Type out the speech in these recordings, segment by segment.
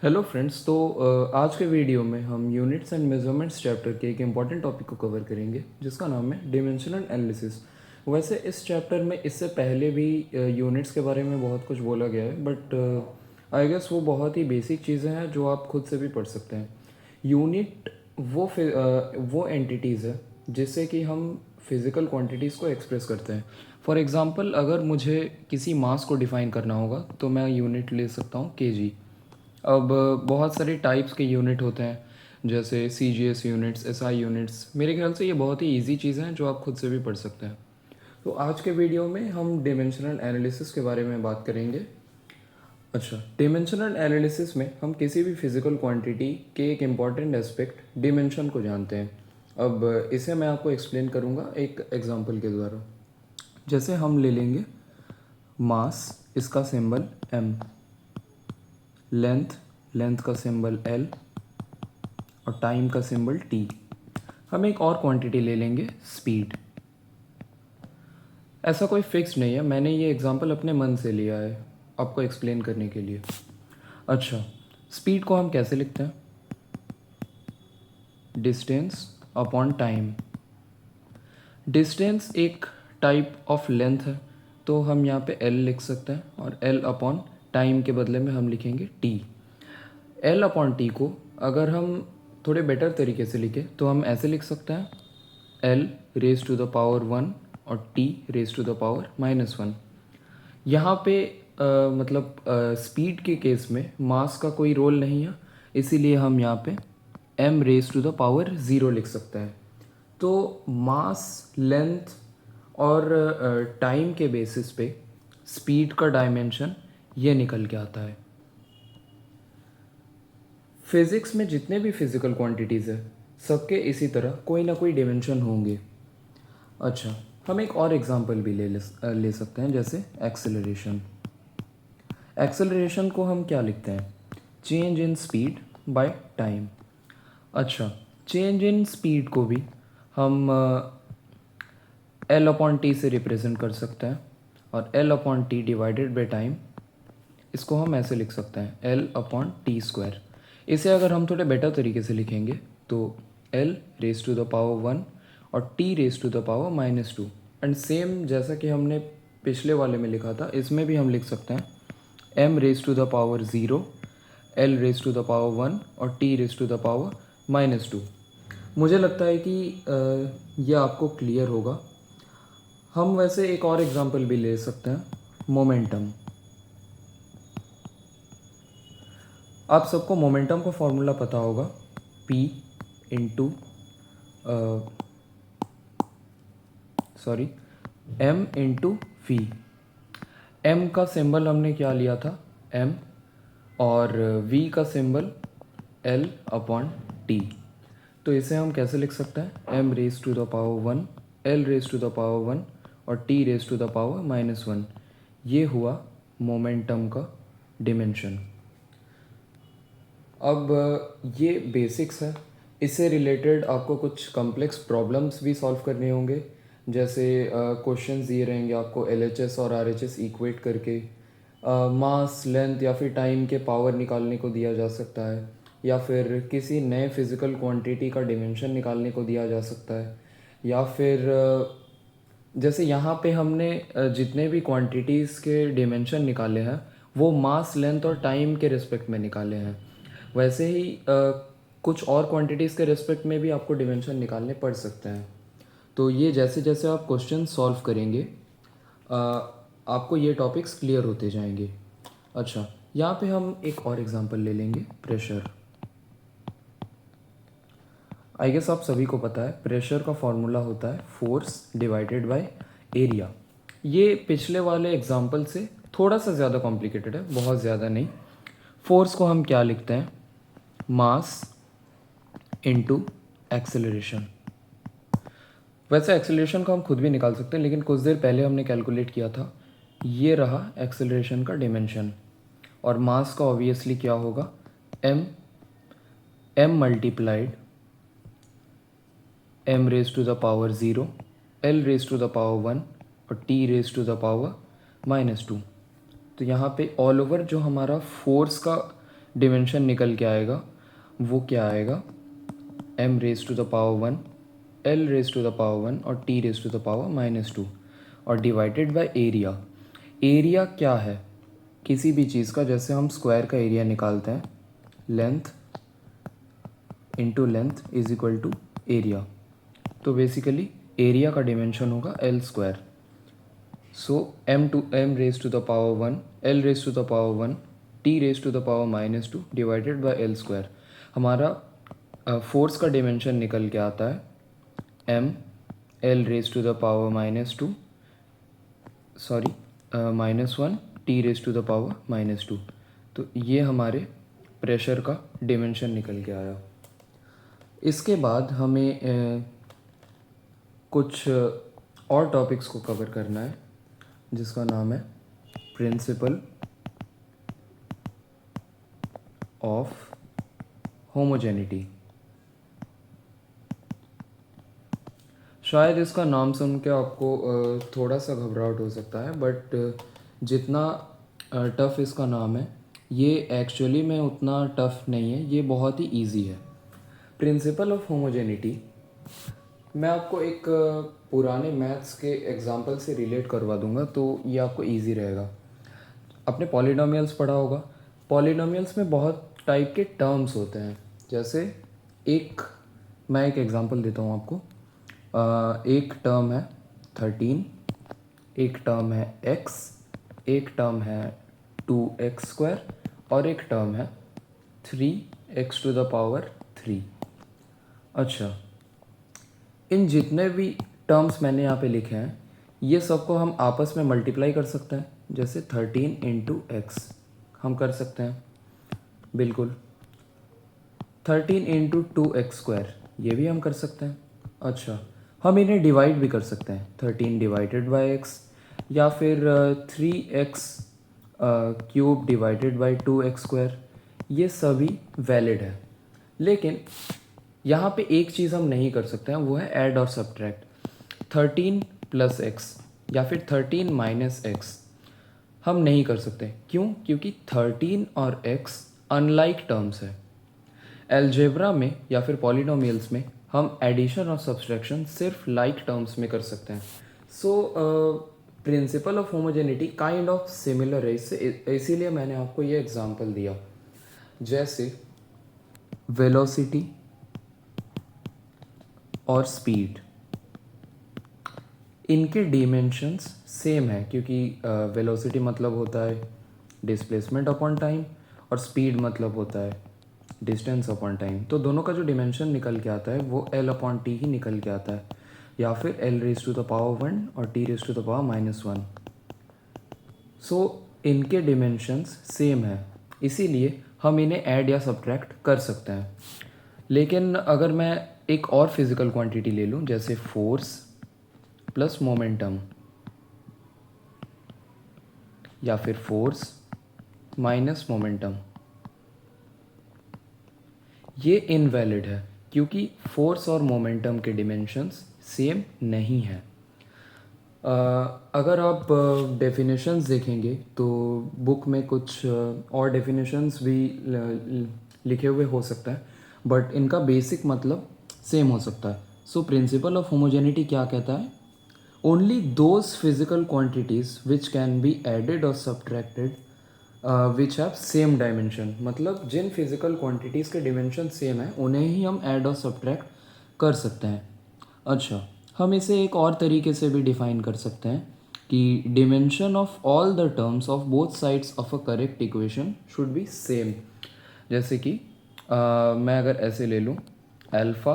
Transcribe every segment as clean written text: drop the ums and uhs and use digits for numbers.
Hello friends. आज के video में हम यूनिट्स एंड मेजरमेंट्स चैप्टर के एक इम्पॉर्टेंट टॉपिक को कवर करेंगे जिसका नाम है डिमेंशनल एनालिसिस। वैसे इस चैप्टर में इससे पहले भी यूनिट्स के बारे में बहुत कुछ बोला गया है, बट आई गेस वो बहुत ही बेसिक चीज़ें हैं जो आप खुद से भी पढ़ सकते हैं। यूनिट वो एंटिटीज़ है जिससे कि हम फिज़िकल क्वांटिटीज़ को एक्सप्रेस करते हैं। फॉर एग्ज़ाम्पल, अगर मुझे किसी मास को डिफ़ाइन करना होगा तो मैं यूनिट ले सकता हूँ केजी। अब बहुत सारे टाइप्स के यूनिट होते हैं जैसे सीजीएस यूनिट्स, एसआई यूनिट्स। मेरे ख्याल से ये बहुत ही इजी चीज़ें हैं जो आप खुद से भी पढ़ सकते हैं। तो आज के वीडियो में हम डिमेंशनल एनालिसिस के बारे में बात करेंगे। अच्छा, डिमेंशनल एनालिसिस में हम किसी भी फिजिकल क्वांटिटी के एक इम्पॉर्टेंट एस्पेक्ट डिमेंशन को जानते हैं। अब इसे मैं आपको एक्सप्लेन करूँगा एक एग्जांपल के द्वारा। जैसे हम ले लेंगे मास, इसका सिंबल एम, लेंथ, लेंथ का सिंबल एल और टाइम का सिंबल टी। हम एक और क्वांटिटी ले लेंगे स्पीड। ऐसा कोई फिक्स नहीं है, मैंने ये एग्जांपल अपने मन से लिया है आपको एक्सप्लेन करने के लिए। अच्छा, स्पीड को हम कैसे लिखते हैं? Distance upon time. डिस्टेंस एक टाइप ऑफ लेंथ है तो हम यहाँ पे एल लिख सकते हैं और एल अपॉन टाइम के बदले में हम लिखेंगे टी। एल अपॉन टी को अगर हम थोड़े बेटर तरीके से लिखें तो हम ऐसे लिख सकते हैं L raise to the power 1 और T raise to the power -1। यहाँ पे मतलब स्पीड के केस में मास का कोई रोल नहीं है, इसीलिए हम यहाँ पे m raise to the power 0 लिख सकते हैं। तो मास, लेंथ और टाइम के बेसिस पे स्पीड का डायमेंशन ये निकल के आता है। फिज़िक्स में जितने भी फिज़िकल क्वांटिटीज़ है सबके इसी तरह कोई ना कोई डिमेंशन होंगे। अच्छा, हम एक और एग्जांपल भी ले सकते हैं जैसे एक्सेलरेशन। एक्सेलरेशन को हम क्या लिखते हैं? Change in speed by time. अच्छा, चेंज इन स्पीड को भी हम एल अपॉन टी से रिप्रेजेंट कर सकते हैं और L upon T divided by time, इसको हम ऐसे लिख सकते हैं एल अपॉन टी स्क्वायर। इसे अगर हम थोड़े बेटर तरीके से लिखेंगे तो L raise to the power 1 और T raise to the power -2। And same जैसा कि हमने पिछले वाले में लिखा था, इसमें भी हम लिख सकते हैं M raise to the power 0, L raise to the power 1 और T raise to the power -2। मुझे लगता है कि यह आपको क्लियर होगा। हम वैसे एक और एग्जांपल भी ले सकते हैं, मोमेंटम। आप सबको मोमेंटम का फॉर्मूला पता होगा, P into M into V. M का सिंबल हमने क्या लिया था? M, और V का सिंबल L अपॉन T। तो इसे हम कैसे लिख सकते हैं? M raise to the power 1, L raise to the power 1 और T raise to the power -1। ये हुआ मोमेंटम का डिमेंशन। अब ये बेसिक्स है, इससे रिलेटेड आपको कुछ कॉम्प्लेक्स प्रॉब्लम्स भी सॉल्व करने होंगे। जैसे क्वेश्चंस दिए रहेंगे आपको LHS और RHS इक्वेट करके, मास, लेंथ या फिर टाइम के पावर निकालने को दिया जा सकता है, या फिर किसी नए फिज़िकल क्वांटिटी का डिमेंशन निकालने को दिया जा सकता है, या फिर जैसे यहाँ पे हमने जितने भी क्वांटिटीज़ के डिमेंशन निकाले हैं वो मास, लेंथ और टाइम के रिस्पेक्ट में निकाले हैं। वैसे ही कुछ और क्वांटिटीज़ के रिस्पेक्ट में भी आपको डिमेंशन निकालने पड़ सकते हैं। तो ये जैसे जैसे आप क्वेश्चन सॉल्व करेंगे आपको ये टॉपिक्स क्लियर होते जाएंगे। अच्छा, यहाँ पे हम एक और एग्जांपल ले लेंगे, प्रेशर। आई गेस आप सभी को पता है प्रेशर का फॉर्मूला होता है फोर्स डिवाइडेड बाय एरिया। ये पिछले वाले एग्जांपल से थोड़ा सा ज़्यादा कॉम्प्लिकेटेड है, बहुत ज़्यादा नहीं। फोर्स को हम क्या लिखते हैं? Mass into acceleration. वैसे एक्सेलरेशन को हम खुद भी निकाल सकते हैं, लेकिन कुछ देर पहले हमने कैलकुलेट किया था। ये रहा एक्सेलरेशन का डिमेंशन, और मास का ऑब्वियसली क्या होगा? m multiplied m raise to the power 0, l raise to the power 1 और t raise to the power -2। तो यहाँ पे ऑल ओवर जो हमारा फोर्स का डिमेंशन निकल के आएगा वो क्या आएगा, m raise to the power 1, l raise to the power 1 और t raise to the power -2 और डिवाइडेड बाय एरिया। एरिया क्या है किसी भी चीज़ का, जैसे हम स्क्वायर का एरिया निकालते हैं, length into length is equal to area. तो बेसिकली एरिया का डिमेंशन होगा L square. So m raise to the power 1, l raise to the power 1, t raise to the power -2 divided by L square. हमारा force का dimension निकल के आता है m l raise to the power -2 sorry -1 t raise to the power -2। तो ये हमारे pressure का डिमेंशन निकल के आया। इसके बाद हमें कुछ और टॉपिक्स को कवर करना है जिसका नाम है प्रिंसिपल ऑफ होमोजेनिटी। शायद इसका नाम सुन के आपको थोड़ा सा घबराहट हो सकता है, बट जितना टफ़ इसका नाम है ये एक्चुअली में उतना टफ़ नहीं है, ये बहुत ही इजी है। प्रिंसिपल ऑफ होमोजेनिटी मैं आपको एक पुराने मैथ्स के एग्जांपल से रिलेट करवा दूंगा तो ये आपको इजी रहेगा। आपने पॉलिनोमियल्स पढ़ा होगा। पॉलिनोमियल्स में बहुत टाइप के टर्म्स होते हैं। जैसे मैं एक एग्जांपल देता हूँ आपको। एक टर्म है 13, एक टर्म है x, एक टर्म है 2x² और एक टर्म है 3x टू द पावर 3। अच्छा, इन जितने भी टर्म्स मैंने यहाँ पे लिखे हैं ये सबको हम आपस में मल्टीप्लाई कर सकते हैं। जैसे 13 इंटू एक्स हम कर सकते हैं, बिल्कुल। 13 इंटू 2x² ये भी हम कर सकते हैं। अच्छा, हम इन्हें डिवाइड भी कर सकते हैं, 13 डिवाइडेड बाई एक्स या फिर 3x cube divided by 2x²। ये सभी वैलिड है। लेकिन यहाँ पे एक चीज़ हम नहीं कर सकते हैं, वो है ऐड और सब्ट्रैक्ट। 13 प्लस एक्स या फिर 13 माइनस एक्स हम नहीं कर सकते। क्यों? क्योंकि 13 और x अनलाइक टर्म्स है। अलजेब्रा में या फिर पॉलिनोमियल्स में हम एडिशन और सब्सट्रैक्शन सिर्फ लाइक टर्म्स में कर सकते हैं। So principle of homogeneity kind of similar है इससे, इसीलिए मैंने आपको ये एग्जांपल दिया। जैसे वेलोसिटी और स्पीड, इनके डिमेंशंस सेम है क्योंकि वेलोसिटी मतलब होता है डिस्प्लेसमेंट अपॉन टाइम और स्पीड मतलब होता है डिस्टेंस अपॉन टाइम। तो दोनों का जो डिमेंशन निकल के आता है वो l अपॉन टी ही निकल के आता है, या फिर l raise to the power 1 और t raise to the power -1। So इनके डिमेंशंस सेम है, इसीलिए हम इन्हें ऐड या सब्ट्रैक्ट कर सकते हैं। लेकिन अगर मैं एक और फिज़िकल क्वांटिटी ले लूँ, जैसे फोर्स प्लस मोमेंटम या फिर फोर्स माइनस मोमेंटम, ये इनवैलिड है क्योंकि फोर्स और मोमेंटम के डिमेंशंस सेम नहीं है। अगर आप डेफिनेशंस देखेंगे तो बुक में कुछ और डेफिनेशंस भी लिखे हुए हो सकता है, बट इनका बेसिक मतलब सेम हो सकता है। सो प्रिंसिपल ऑफ होमोजेनिटी क्या कहता है? Only those physical quantities which can be added और subtracted which have same dimension, मतलब जिन फिजिकल क्वांटिटीज़ के डिमेंशन सेम है उन्हें ही हम ऐड और सब्ट्रैक्ट कर सकते हैं। अच्छा, हम इसे एक और तरीके से भी डिफाइन कर सकते हैं कि dimension of all the terms of both sides of a correct equation should be same. जैसे कि मैं अगर ऐसे ले लूँ, alpha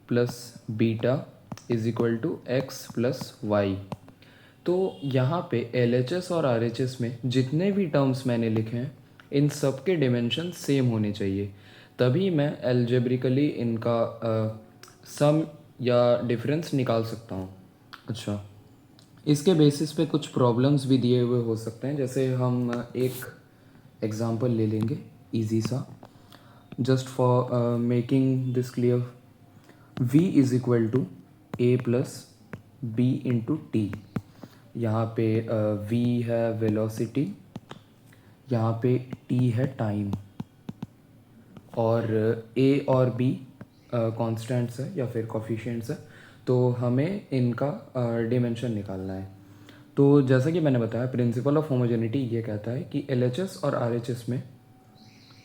plus beta is equal to X plus Y, तो यहाँ पे LHS और RHS में जितने भी टर्म्स मैंने लिखे हैं इन सब के डिमेंशन सेम होने चाहिए, तभी मैं एल्जेब्रिकली इनका सम या डिफरेंस निकाल सकता हूँ। अच्छा, इसके बेसिस पे कुछ प्रॉब्लम्स भी दिए हुए हो सकते हैं। जैसे हम एक एग्जांपल ले लेंगे इजी सा, just for making this clear. v is equal to a plus B into T. यहाँ पे v है वेलोसिटी, यहाँ पे t है टाइम। और ए और बी कांस्टेंट्स है या फिर कोफिशिएंट्स है, तो हमें इनका डिमेंशन निकालना है। तो जैसा कि मैंने बताया, प्रिंसिपल ऑफ होमोजेनिटी ये कहता है कि एलएचएस और आरएचएस में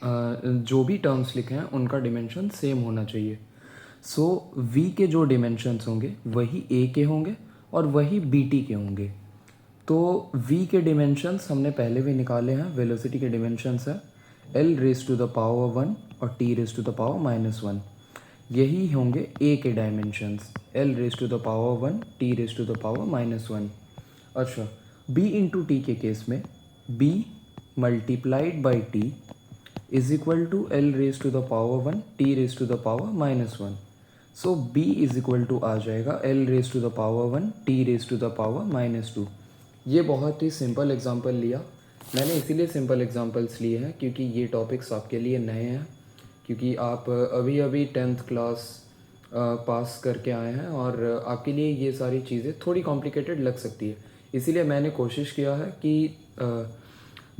जो भी टर्म्स लिखे हैं उनका डिमेंशन सेम होना चाहिए। सो वी के जो डिमेंशंस होंगे वही ए के होंगे और वही बी टी के होंगे। तो v के डिमेंशंस हमने पहले भी निकाले हैं। वेलोसिटी के डिमेंशंस है l raise to the power 1 और t raise to the power -1। यही होंगे a के dimensions, l raise to the power 1, t raise to the power -1। अच्छा, b इंटू टी के केस में b multiplied by t is equal to l raise to the power 1, t raise to the power -1। So b is equal to आ जाएगा l raise to the power 1, t raise to the power -2। ये बहुत ही simple example लिया मैंने, इसीलिए simple examples लिए हैं क्योंकि ये टॉपिक्स आपके लिए नए हैं, क्योंकि आप अभी अभी 10th क्लास पास करके आए हैं और आपके लिए ये सारी चीज़ें थोड़ी कॉम्प्लिकेटेड लग सकती है। इसीलिए मैंने कोशिश किया है कि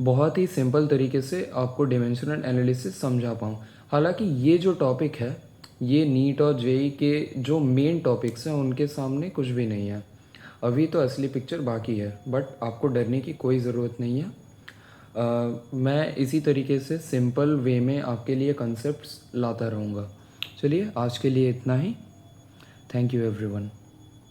बहुत ही सिंपल तरीके से आपको डिमेंशनल एनालिसिस समझा पाऊँ। हालांकि ये जो टॉपिक है ये नीट और जेई के जो मेन टॉपिक्स हैं उनके सामने कुछ भी नहीं है। अभी तो असली पिक्चर बाकी है, बट आपको डरने की कोई ज़रूरत नहीं है। मैं इसी तरीके से सिंपल वे में आपके लिए कंसेप्ट्स लाता रहूँगा। चलिए, आज के लिए इतना ही। Thank you everyone.